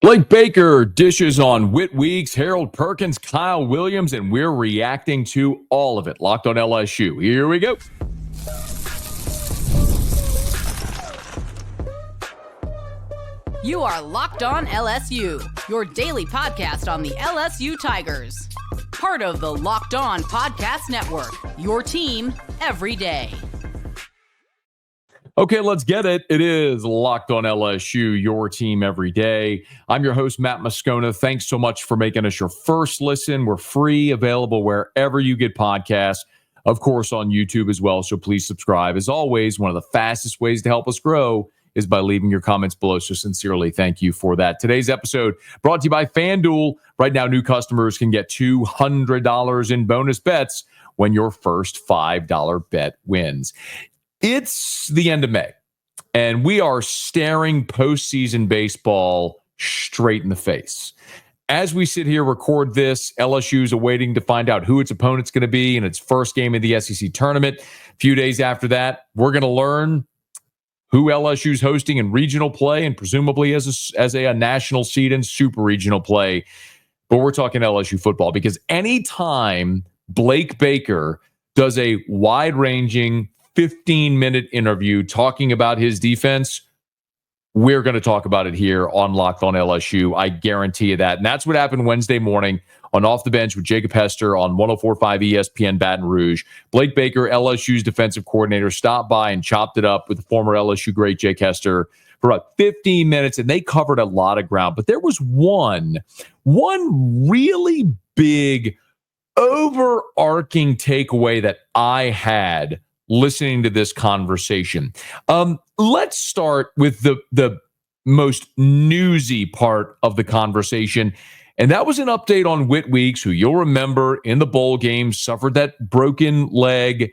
Blake Baker dishes on Whit Weeks, Harold Perkins, Kyle Williams, and we're reacting to all of it. Locked on LSU. Here we go. You are Locked On LSU, your daily podcast on the LSU Tigers. Part of the Locked On Podcast Network, your team every day. Okay, let's get it. It is Locked On LSU, your team every day. I'm your host, Matt Moscona. Thanks so much for making us your first listen. We're free, available wherever you get podcasts, of course, on YouTube as well. So please subscribe. As always, one of the fastest ways to help us grow is by leaving your comments below. So sincerely, thank you for that. Today's episode brought to you by FanDuel. Right now, new customers can get $200 in bonus bets when your first $5 bet wins. It's the end of May, and we are staring postseason baseball straight in the face. As we sit here, record this, LSU is awaiting to find out who its opponent's going to be in its first game of the SEC tournament. A few days after that, we're going to learn who LSU's hosting in regional play and presumably as a national seed in super regional play. But we're talking LSU football because anytime Blake Baker does a wide-ranging 15-minute interview talking about his defense, we're going to talk about it here on Locked On LSU. I guarantee you that. And that's what happened Wednesday morning on Off the Bench with Jacob Hester on 104.5 ESPN Baton Rouge. Blake Baker, LSU's defensive coordinator, stopped by and chopped it up with the former LSU great Jake Hester for about 15 minutes, and they covered a lot of ground. But there was one really big overarching takeaway that I had listening to this conversation. Let's start with the most newsy part of the conversation, and that was an update on Whit Weeks, who you'll remember in the bowl game suffered that broken leg,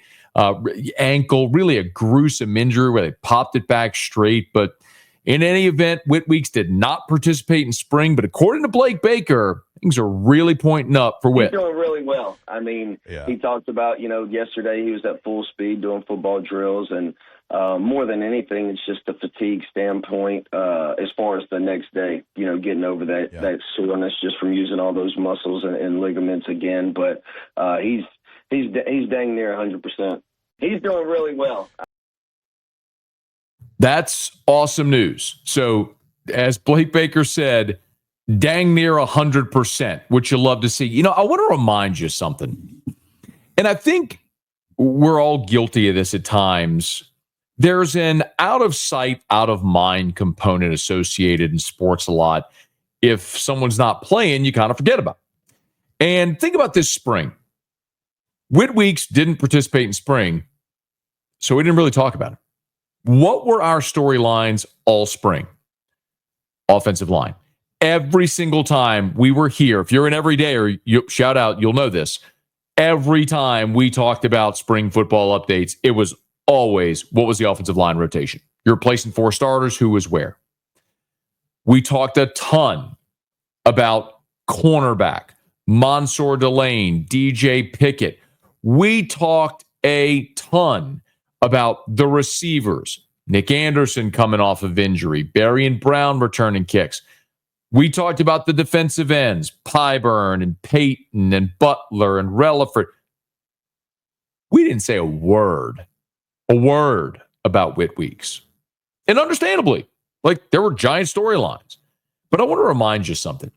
ankle, really a gruesome injury where they popped it back straight. But in any event, Whit Weeks did not participate in spring, but according to Blake Baker, things are really pointing up for Whit. He's doing really well. I mean, He talked about, yesterday he was at full speed doing football drills, and more than anything, it's just the fatigue standpoint as far as the next day, getting over that soreness just from using all those muscles and ligaments again. But he's dang near 100%. He's doing really well. That's awesome news. So, as Blake Baker said, dang near 100%, which you'll love to see. I want to remind you something. And I think we're all guilty of this at times. There's an out of sight, out of mind component associated in sports a lot. If someone's not playing, you kind of forget about it. And think about this spring. Whit Weeks didn't participate in spring, so we didn't really talk about it. What were our storylines all spring? Offensive line. Every single time we were here, if you're an everydayer, shout out, you'll know this. Every time we talked about spring football updates, it was always, what was the offensive line rotation? You're replacing 4 starters, who was where? We talked a ton about cornerback, Mansour Delane, DJ Pickett. We talked a ton about the receivers, Nick Anderson coming off of injury, Barry and Brown returning kicks. We talked about the defensive ends, Pyburn and Payton and Butler and Relaford. We didn't say a word about Whit Weeks. And understandably, there were giant storylines. But I want to remind you something.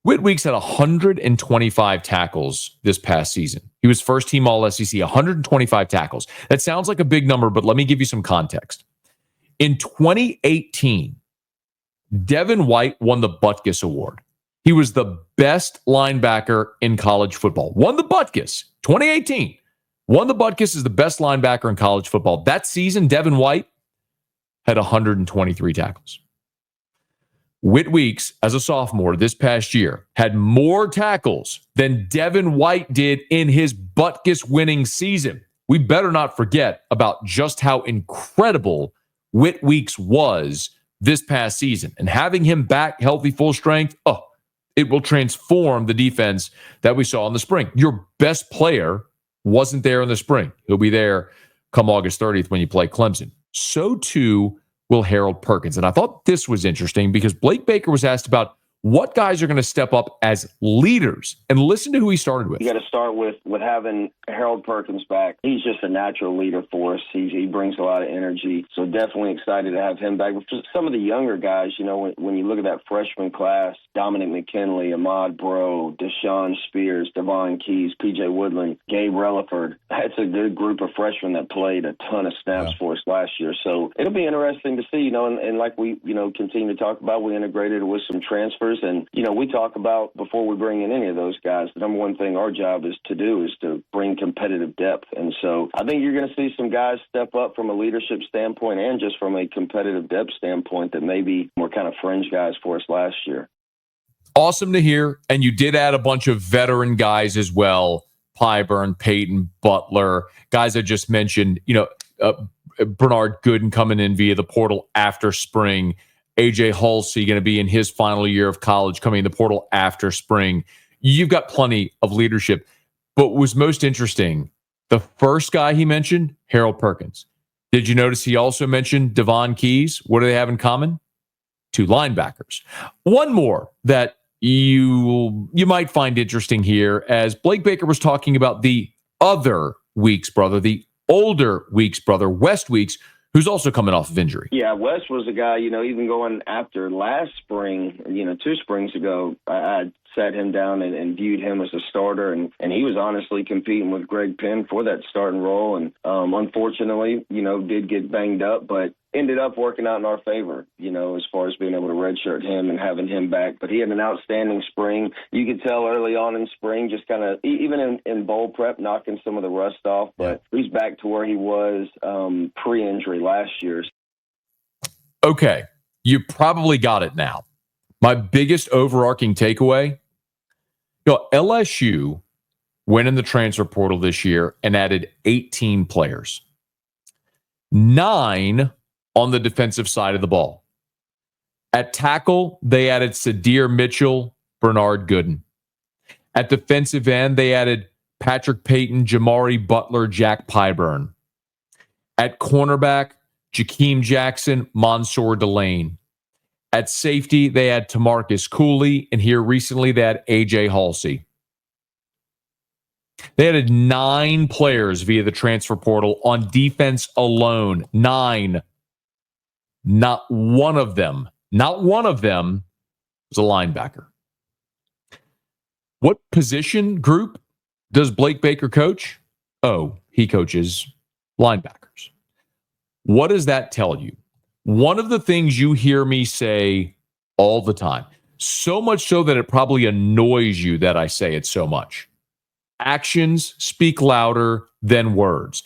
Whit Weeks had 125 tackles this past season. He was first team All-SEC, 125 tackles. That sounds like a big number, but let me give you some context. In 2018, Devin White won the Butkus Award. He was the best linebacker in college football. Won the Butkus, 2018. Won the Butkus as the best linebacker in college football. That season, Devin White had 123 tackles. Whit Weeks, as a sophomore this past year, had more tackles than Devin White did in his Butkus winning season. We better not forget about just how incredible Whit Weeks was this past season. And having him back healthy, full strength, it will transform the defense that we saw in the spring. Your best player wasn't there in the spring. He'll be there come August 30th when you play Clemson. So too will Harold Perkins. And I thought this was interesting because Blake Baker was asked about what guys are going to step up as leaders. And listen to who he started with. You got to start with having Harold Perkins back. He's just a natural leader for us. He brings a lot of energy. So definitely excited to have him back. But for some of the younger guys, when you look at that freshman class, Dominic McKinley, Ahmad Bro, Deshaun Spears, Devon Keys, PJ Woodland, Gabe Relaford. That's a good group of freshmen that played a ton of snaps for us last year. So it'll be interesting to see, and like we, continue to talk about, we integrated with some transfers. And, we talk about before we bring in any of those guys, the number one thing our job is to bring competitive depth. And so I think you're going to see some guys step up from a leadership standpoint and just from a competitive depth standpoint that maybe were kind of fringe guys for us last year. Awesome to hear. And you did add a bunch of veteran guys as well. Pyburn, Peyton, Butler, guys I just mentioned, Bernard Gooden coming in via the portal after spring. AJ Halsey going to be in his final year of college, coming in the portal after spring. You've got plenty of leadership. But what was most interesting, the first guy he mentioned, Harold Perkins. Did you notice he also mentioned Devon Keys? What do they have in common? 2 linebackers. One more that you might find interesting here, as Blake Baker was talking about the other Weeks brother, the older Weeks brother, West Weeks, who's also coming off of injury. Yeah, Wes was a guy, even going after last spring, 2 springs ago, I sat him down and viewed him as a starter, and he was honestly competing with Greg Penn for that starting role, and unfortunately, did get banged up, but ended up working out in our favor, as far as being able to redshirt him and having him back. But he had an outstanding spring. You could tell early on in spring, just kind of, even in bowl prep, knocking some of the rust off, but he's back to where he was pre-injury last year. Okay, you probably got it now. My biggest overarching takeaway, LSU went in the transfer portal this year and added 18 players. 9 on the defensive side of the ball. At tackle, they added Sadir Mitchell, Bernard Gooden. At defensive end, they added Patrick Payton, Jamari Butler, Jack Pyburn. At cornerback, Jakeem Jackson, Mansour Delane. At safety, they had Tamarcus Cooley, and here recently they had AJ Halsey. They added 9 players via the transfer portal on defense alone. 9. Not one of them was a linebacker. What position group does Blake Baker coach? Oh, he coaches linebackers. What does that tell you? One of the things you hear me say all the time, so much so that it probably annoys you that I say it so much. Actions speak louder than words.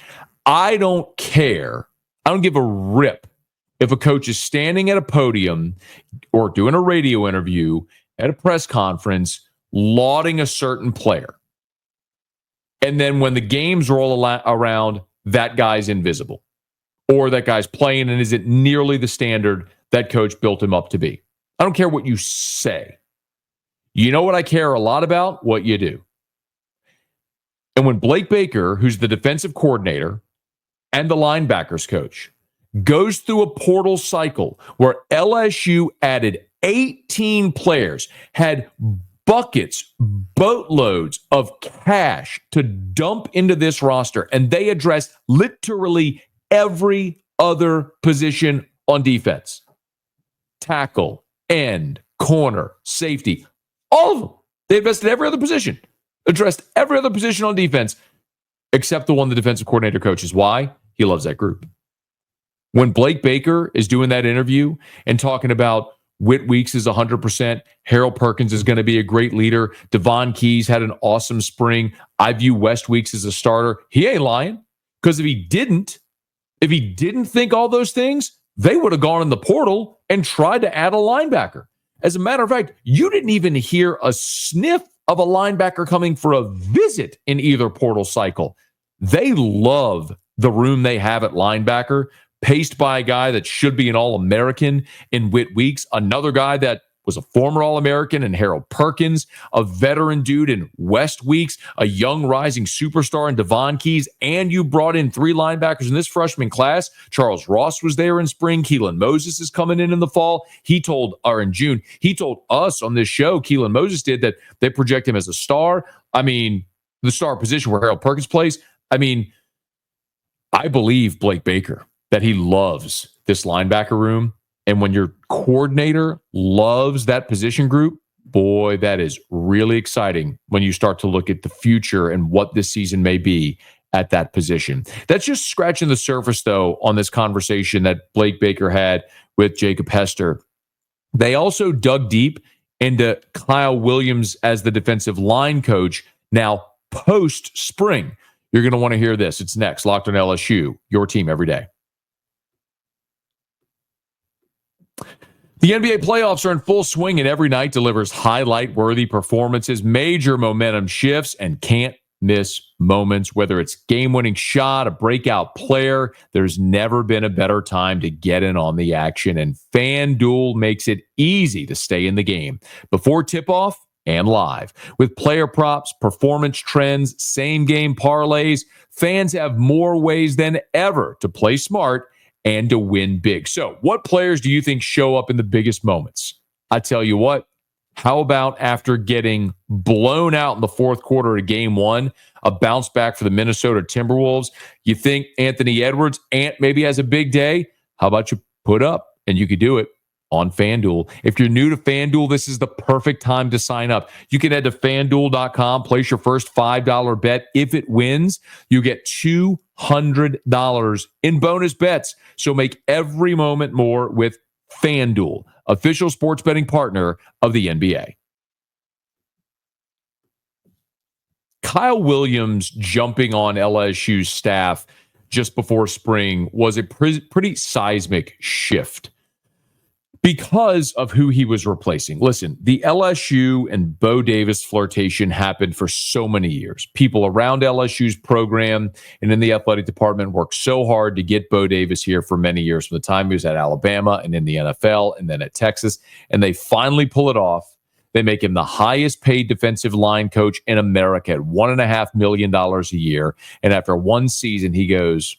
I don't care. I don't give a rip if a coach is standing at a podium or doing a radio interview at a press conference lauding a certain player. And then when the games roll around, that guy's invisible. Or that guy's playing and isn't nearly the standard that coach built him up to be. I don't care what you say. You know what I care a lot about? What you do. And when Blake Baker, who's the defensive coordinator and the linebackers coach, goes through a portal cycle where LSU added 18 players, had buckets, boatloads of cash to dump into this roster, and they addressed literally every other position on defense. Tackle, end, corner, safety, all of them. They invested every other position, addressed every other position on defense, except the one the defensive coordinator coaches. Why? He loves that group. When Blake Baker is doing that interview and talking about Whit Weeks is 100%, Harold Perkins is going to be a great leader, Devon Keys had an awesome spring, I view West Weeks as a starter, he ain't lying. Because if he didn't think all those things, they would have gone in the portal and tried to add a linebacker. As a matter of fact, you didn't even hear a sniff of a linebacker coming for a visit in either portal cycle. They love the room they have at linebacker, paced by a guy that should be an All-American in Whit Weeks, another guy that was a former All-American in Harold Perkins, a veteran dude in West Weeks, a young rising superstar in Devon Keys, and you brought in 3 linebackers in this freshman class. Charles Ross was there in spring. Keelan Moses is coming in the fall. In June, he told us on this show, Keelan Moses did, that they project him as a star. I mean, the star position where Harold Perkins plays. I mean, I believe Blake Baker that he loves this linebacker room. And when your coordinator loves that position group, boy, that is really exciting when you start to look at the future and what this season may be at that position. That's just scratching the surface, though, on this conversation that Blake Baker had with Jacob Hester. They also dug deep into Kyle Williams as the defensive line coach now post-spring. You're going to want to hear this. It's next. Locked on LSU, your team every day. The NBA playoffs are in full swing, and every night delivers highlight-worthy performances, major momentum shifts, and can't-miss moments. Whether it's game-winning shot, a breakout player, there's never been a better time to get in on the action, and FanDuel makes it easy to stay in the game before tip-off and live. With player props, performance trends, same-game parlays, fans have more ways than ever to play smart and to win big. So, what players do you think show up in the biggest moments? I tell you what, how about after getting blown out in the fourth quarter of game 1, a bounce back for the Minnesota Timberwolves? You think Anthony Edwards, maybe has a big day? How about you put up, and you could do it on FanDuel. If you're new to FanDuel, this is the perfect time to sign up. You can head to FanDuel.com, place your first $5 bet. If it wins, you get $200 in bonus bets. So make every moment more with FanDuel, official sports betting partner of the NBA. Kyle Williams jumping on LSU's staff just before spring was a pretty seismic shift because of who he was replacing. Listen, the LSU and Bo Davis flirtation happened for so many years. People around LSU's program and in the athletic department worked so hard to get Bo Davis here for many years, from the time he was at Alabama and in the NFL and then at Texas, and they finally pull it off. They make him the highest paid defensive line coach in America at $1.5 million a year. And after one season, he goes,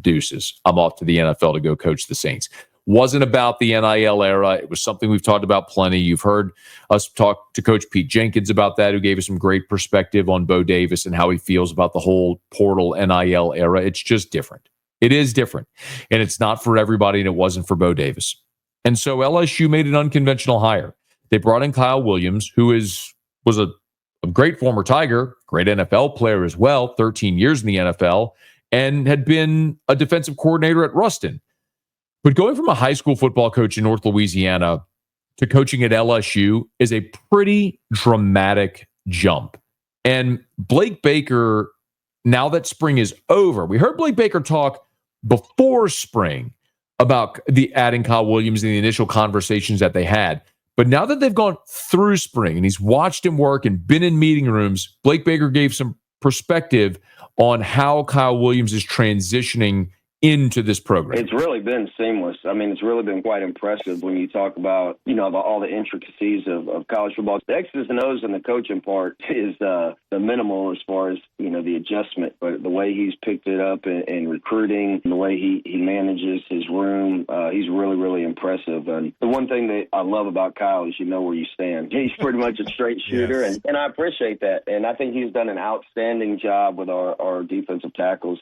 deuces, I'm off to the NFL to go coach the Saints. Wasn't about the NIL era. It was something we've talked about plenty. You've heard us talk to Coach Pete Jenkins about that, who gave us some great perspective on Bo Davis and how he feels about the whole portal NIL era. It's just different. It is different. And it's not for everybody, and it wasn't for Bo Davis. And so LSU made an unconventional hire. They brought in Kyle Williams, who was a great former Tiger, great NFL player as well, 13 years in the NFL, and had been a defensive coordinator at Ruston. But going from a high school football coach in North Louisiana to coaching at LSU is a pretty dramatic jump. And Blake Baker, now that spring is over, we heard Blake Baker talk before spring about the adding Kyle Williams in the initial conversations that they had. But now that they've gone through spring and he's watched him work and been in meeting rooms, Blake Baker gave some perspective on how Kyle Williams is transitioning into this program. It's really been seamless. I mean, it's really been quite impressive when you talk about, all the intricacies of college football. The X's and O's and the coaching part is the minimal as far as, the adjustment. But the way he's picked it up in recruiting, the way he manages his room, he's really, really impressive. And the one thing that I love about Kyle is you know where you stand. He's pretty much a straight shooter, yes. and I appreciate that. And I think he's done an outstanding job with our defensive tackles.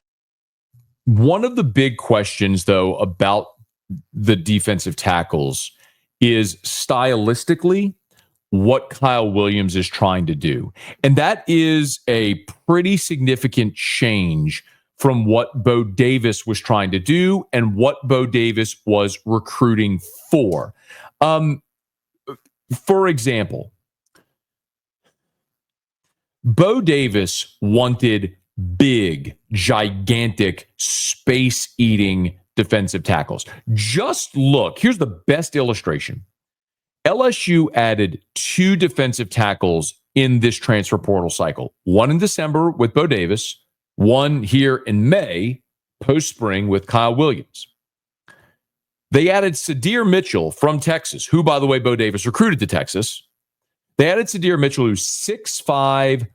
One of the big questions, though, about the defensive tackles is stylistically what Kyle Williams is trying to do. And that is a pretty significant change from what Bo Davis was trying to do and what Bo Davis was recruiting for. For example, Bo Davis wanted big, gigantic, space-eating defensive tackles. Just look. Here's the best illustration. LSU added 2 defensive tackles in this transfer portal cycle. One in December with Bo Davis, one here in May, post-spring with Kyle Williams. They added Sadir Mitchell from Texas, who, by the way, Bo Davis recruited to Texas. They added Sadir Mitchell, who's 6'5",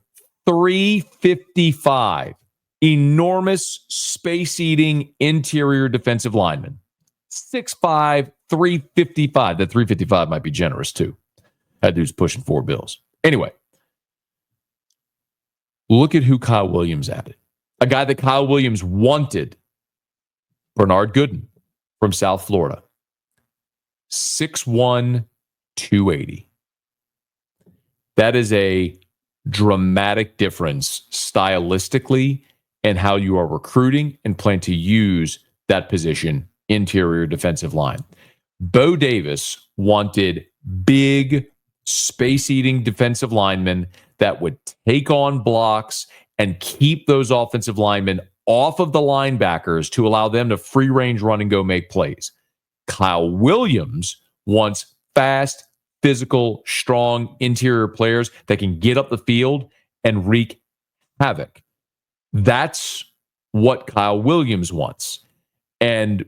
355. Enormous, space-eating interior defensive lineman. 6'5", 355. That 355 might be generous, too. That dude's pushing 4 bills. Anyway, look at who Kyle Williams added. A guy that Kyle Williams wanted, Bernard Gooden from South Florida. 6'1", 280. That is a dramatic difference stylistically and how you are recruiting and plan to use that position, interior defensive line. Bo Davis wanted big, space-eating defensive linemen that would take on blocks and keep those offensive linemen off of the linebackers to allow them to free-range run and go make plays. Kyle Williams wants fast, physical, strong interior players that can get up the field and wreak havoc. That's what Kyle Williams wants. And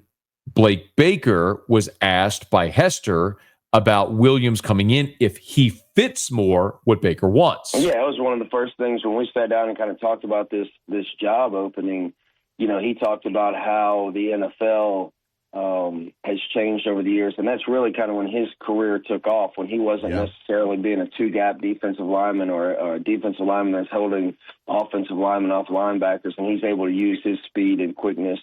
Blake Baker was asked by Hester about Williams coming in if he fits more what Baker wants. Yeah, it was one of the first things when we sat down and kind of talked about this job opening. You know, he talked about how the NFL has changed over the years, and that's really kind of when his career took off, when he wasn't necessarily being a two-gap defensive lineman or a defensive lineman that's holding offensive linemen off linebackers, and he's able to use his speed and quickness.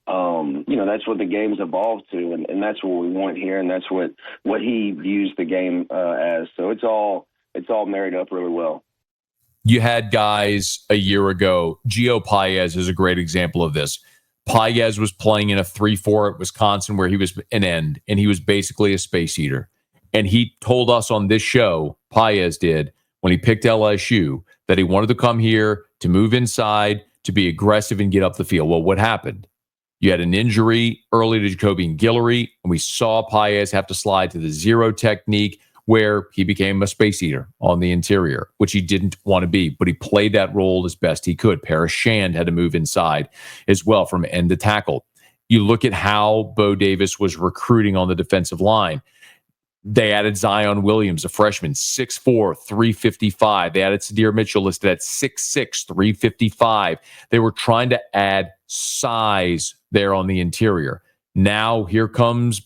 You know, that's what the game's evolved to, and that's what we want here, and that's what he views the game as. So it's all married up really well. You had guys a year ago. Gio Paez is a great example of this. Paez was playing in a 3-4 at Wisconsin where he was an end, and he was basically a space eater. And he told us on this show, Paez did, when he picked LSU, that he wanted to come here to move inside, to be aggressive and get up the field. Well, what happened? You had an injury early to Jacobian Guillory, and we saw Paez have to slide to the zero technique where he became a space eater on the interior, which he didn't want to be, but he played that role as best he could. Paris Shand had to move inside as well from end to tackle. You look at how Bo Davis was recruiting on the defensive line. They added Zion Williams, a freshman, 6'4", 355. They added Sadir Mitchell, listed at 6'6", 355. They were trying to add size there on the interior. Now here comes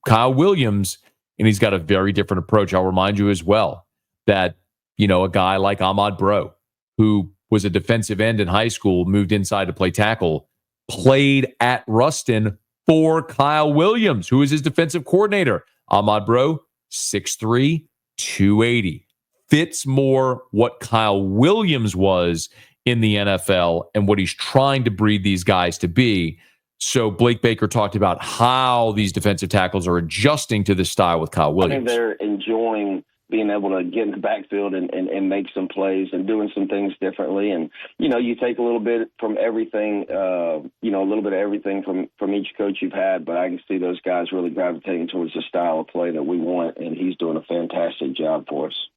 Kyle Williams, and he's got a very different approach. I'll remind you as well that, you know, a guy like Ahmad Bro, who was a defensive end in high school, moved inside to play tackle, played at Ruston for Kyle Williams, who is his defensive coordinator. Ahmad Bro, 6'3", 280. Fits more what Kyle Williams was in the NFL and what he's trying to breed these guys to be. So Blake Baker talked about how these defensive tackles are adjusting to this style with Kyle Williams. I think they're enjoying being able to get in the backfield and make some plays and doing some things differently. And, you know, you take a little bit from everything, a little bit of everything from each coach you've had, but I can see those guys really gravitating towards the style of play that we want, and he's doing a fantastic job for us.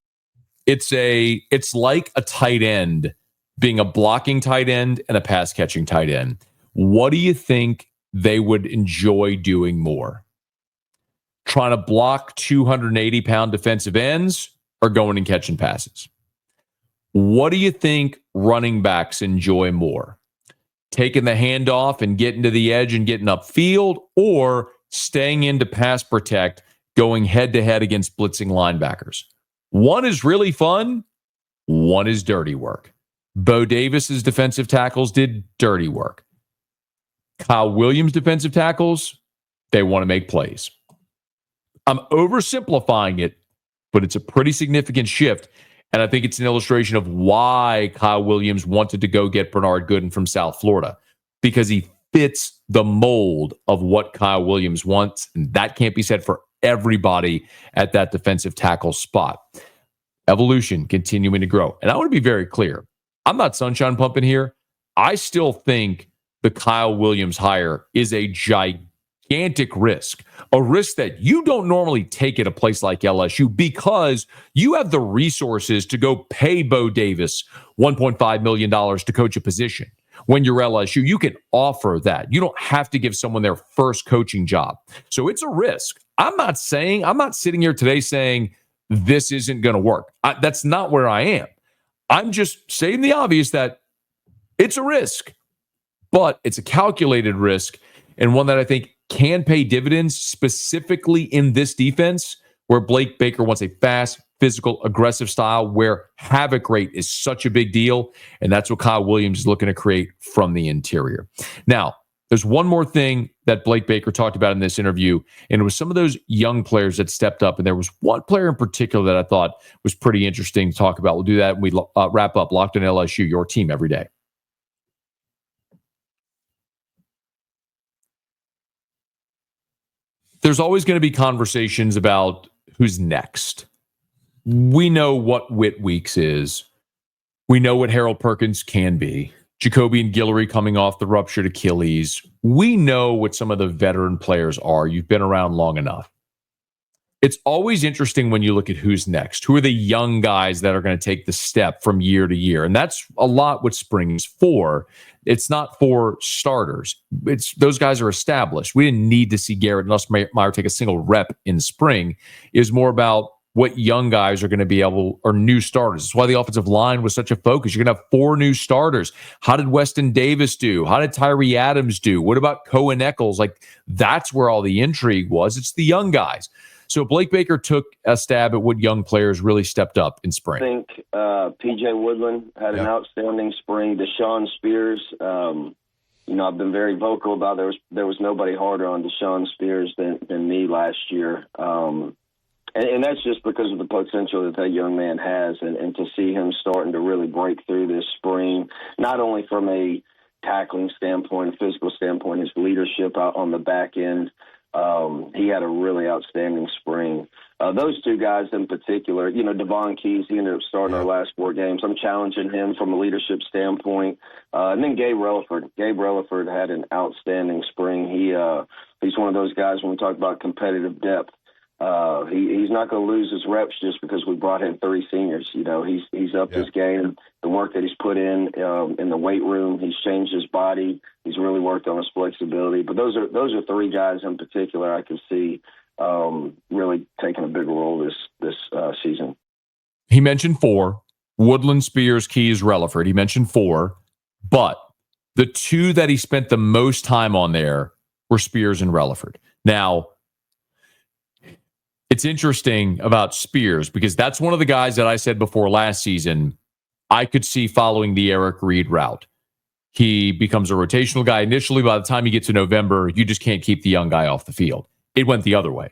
It's like a tight end being a blocking tight end and a pass catching tight end. What do you think they would enjoy doing more? Trying to block 280-pound defensive ends or going and catching passes? What do you think running backs enjoy more? Taking the handoff and getting to the edge and getting upfield, or staying in to pass protect, going head-to-head against blitzing linebackers? One is really fun. One is dirty work. Bo Davis's defensive tackles did dirty work. Kyle Williams' defensive tackles, they want to make plays. I'm oversimplifying it, but it's a pretty significant shift. And I think it's an illustration of why Kyle Williams wanted to go get Bernard Gooden from South Florida, because he fits the mold of what Kyle Williams wants. And that can't be said for everybody at that defensive tackle spot. Evolution continuing to grow. And I want to be very clear. I'm not sunshine pumping here. I still think the Kyle Williams hire is a gigantic risk, a risk that you don't normally take at a place like LSU because you have the resources to go pay Bo Davis $1.5 million to coach a position. when you're LSU. You can offer that. You don't have to give someone their first coaching job. So it's a risk. I'm not sitting here today saying this isn't going to work. That's not where I am. I'm just saying the obvious that it's a risk, but it's a calculated risk and one that I think can pay dividends, specifically in this defense where Blake Baker wants a fast, physical, aggressive style where havoc rate is such a big deal. And that's what Kyle Williams is looking to create from the interior. Now, there's one more thing that Blake Baker talked about in this interview, and it was some of those young players that stepped up. And there was one player in particular that I thought was pretty interesting to talk about. We'll do that when we wrap up Locked On LSU, your team every day. There's always going to be conversations about who's next. We know what Whit Weeks is. We know what Harold Perkins can be. Jacoby and Guillory coming off the ruptured Achilles. We know what some of the veteran players are. You've been around long enough. It's always interesting when you look at who's next. Who are the young guys that are going to take the step from year to year? And that's a lot what spring's for. It's not for starters. It's those guys are established. We didn't need to see Garrett Nussmeier take a single rep in spring. It's more about what young guys are going to be able, or new starters. That's why the offensive line was such a focus. You're going to have 4 new starters. How did Weston Davis do? How did Tyree Adams do? What about Cohen Eccles? Like, that's where all the intrigue was. It's the young guys. So Blake Baker took a stab at what young players really stepped up in spring. I think P.J. Woodland had an outstanding spring. Deshaun Spears, I've been very vocal about there was nobody harder on Deshaun Spears than me last year. And that's just because of the potential that young man has. And to see him starting to really break through this spring, not only from a tackling standpoint, a physical standpoint, his leadership out on the back end, he had a really outstanding spring. Those 2 guys in particular, Devon Keys, he ended up starting our last 4 games. I'm challenging him from a leadership standpoint. And then Gabe Relaford. Gabe Relaford had an outstanding spring. He's one of those guys when we talk about competitive depth. He's not going to lose his reps just because we brought in 3 seniors. He's upped his game. The work that he's put in the weight room, he's changed his body. He's really worked on his flexibility. But those are 3 guys in particular I could see really taking a big role this season. He mentioned 4: Woodland, Spears, Keys, Relaford. He mentioned 4, but the 2 that he spent the most time on there were Spears and Relaford. Now, it's interesting about Spears because that's one of the guys that I said before last season I could see following the Eric Reed route. He becomes a rotational guy initially. By the time you get to November, you just can't keep the young guy off the field. It went the other way.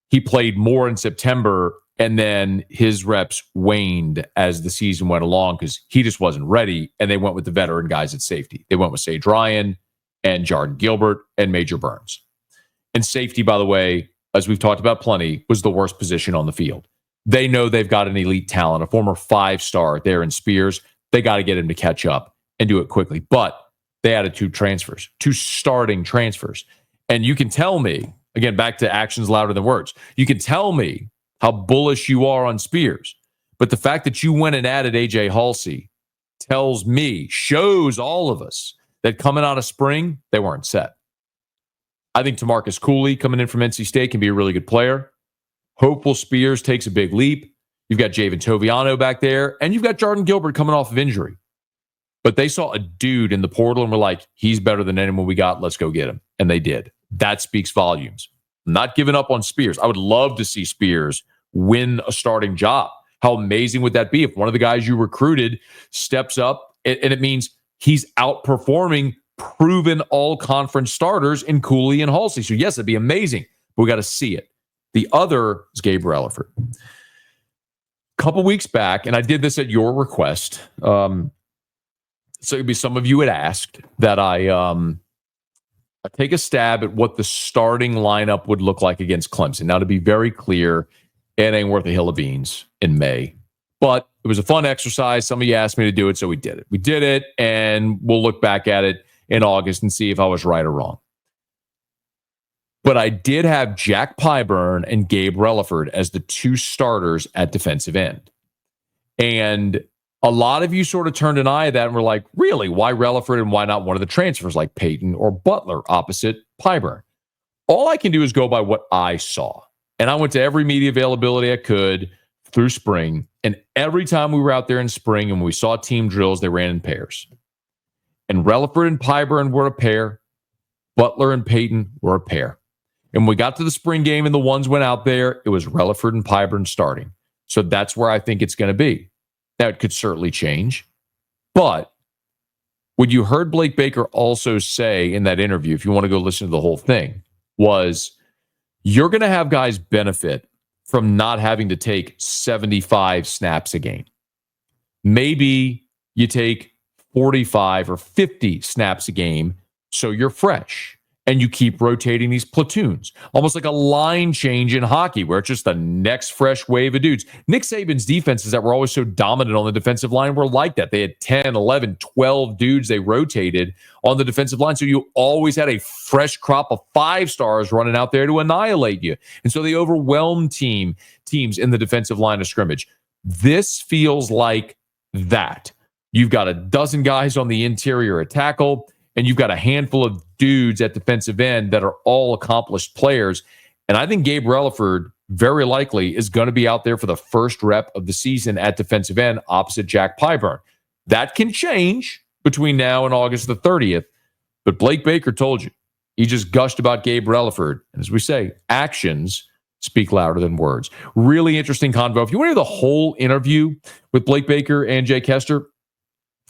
He played more in September, and then his reps waned as the season went along because he just wasn't ready, and they went with the veteran guys at safety. They went with Sage Ryan and Jordan Gilbert and Major Burns. And safety, by the way, as we've talked about plenty, was the worst position on the field. They know they've got an elite talent, a former 5-star there in Spears. They got to get him to catch up and do it quickly. But they added 2 starting transfers. And you can tell me, again, back to actions louder than words, you can tell me how bullish you are on Spears. But the fact that you went and added A.J. Halsey shows all of us that coming out of spring, they weren't set. I think Tamarcus Cooley coming in from NC State can be a really good player. Hopeful Spears takes a big leap. You've got Javen Toviano back there, and you've got Jordan Gilbert coming off of injury. But they saw a dude in the portal and were like, he's better than anyone we got. Let's go get him. And they did. That speaks volumes. I'm not giving up on Spears. I would love to see Spears win a starting job. How amazing would that be if one of the guys you recruited steps up and it means he's outperforming proven all-conference starters in Cooley and Halsey. So, yes, it'd be amazing, but we got to see it. The other is Gabe Relaford. A couple weeks back, and I did this at your request, so it'd be some of you had asked that I take a stab at what the starting lineup would look like against Clemson. Now, to be very clear, it ain't worth a hill of beans in May. But it was a fun exercise. Some of you asked me to do it, so we did it. We did it, and we'll look back at it in August and see if I was right or wrong. But I did have Jack Pyburn and Gabe Relaford as the 2 starters at defensive end. And A lot of you sort of turned an eye at that and were like, really, why Relaford and why not one of the transfers like Peyton or Butler opposite Pyburn? All I can do is go by what I saw. And I went to every media availability I could through spring. And every time we were out there in spring and we saw team drills, they ran in pairs. And Relaford and Pyburn were a pair. Butler and Peyton were a pair. And when we got to the spring game and the ones went out there, it was Relaford and Pyburn starting. So that's where I think it's going to be. That could certainly change. But what you heard Blake Baker also say in that interview, if you want to go listen to the whole thing, was you're going to have guys benefit from not having to take 75 snaps a game. Maybe you take 45 or 50 snaps a game so you're fresh. And you keep rotating these platoons, almost like a line change in hockey where it's just the next fresh wave of dudes. Nick Saban's defenses that were always so dominant on the defensive line were like that. They had 10, 11, 12 dudes they rotated on the defensive line. So you always had a fresh crop of 5 stars running out there to annihilate you. And so they overwhelmed teams in the defensive line of scrimmage. This feels like that. You've got a dozen guys on the interior at tackle, and you've got a handful of dudes at defensive end that are all accomplished players. And I think Gabe Relaford very likely is going to be out there for the first rep of the season at defensive end opposite Jack Pyburn. That can change between now and August the 30th. But Blake Baker told you. He just gushed about Gabe Relaford. And as we say, actions speak louder than words. Really interesting convo. If you want to hear the whole interview with Blake Baker and Jay Kester,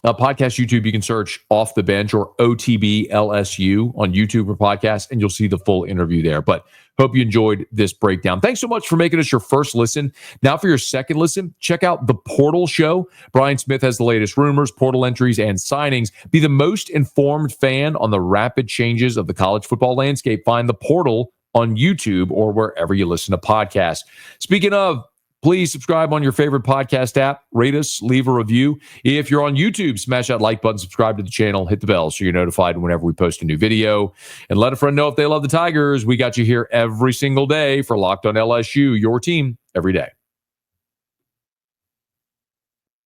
podcast YouTube, you can search Off the Bench or OTB LSU on YouTube or podcast, and you'll see the full interview there. But hope you enjoyed this breakdown. Thanks so much for making us your first listen. Now for your second listen, check out The Portal Show. Brian Smith has the latest rumors, portal entries, and signings. Be the most informed fan on the rapid changes of the college football landscape. Find The Portal on YouTube or wherever you listen to podcasts. Speaking of, please subscribe on your favorite podcast app. Rate us, leave a review. If you're on YouTube, smash that like button, subscribe to the channel, hit the bell so you're notified whenever we post a new video. And let a friend know if they love the Tigers. We got you here every single day for Locked on LSU, your team every day.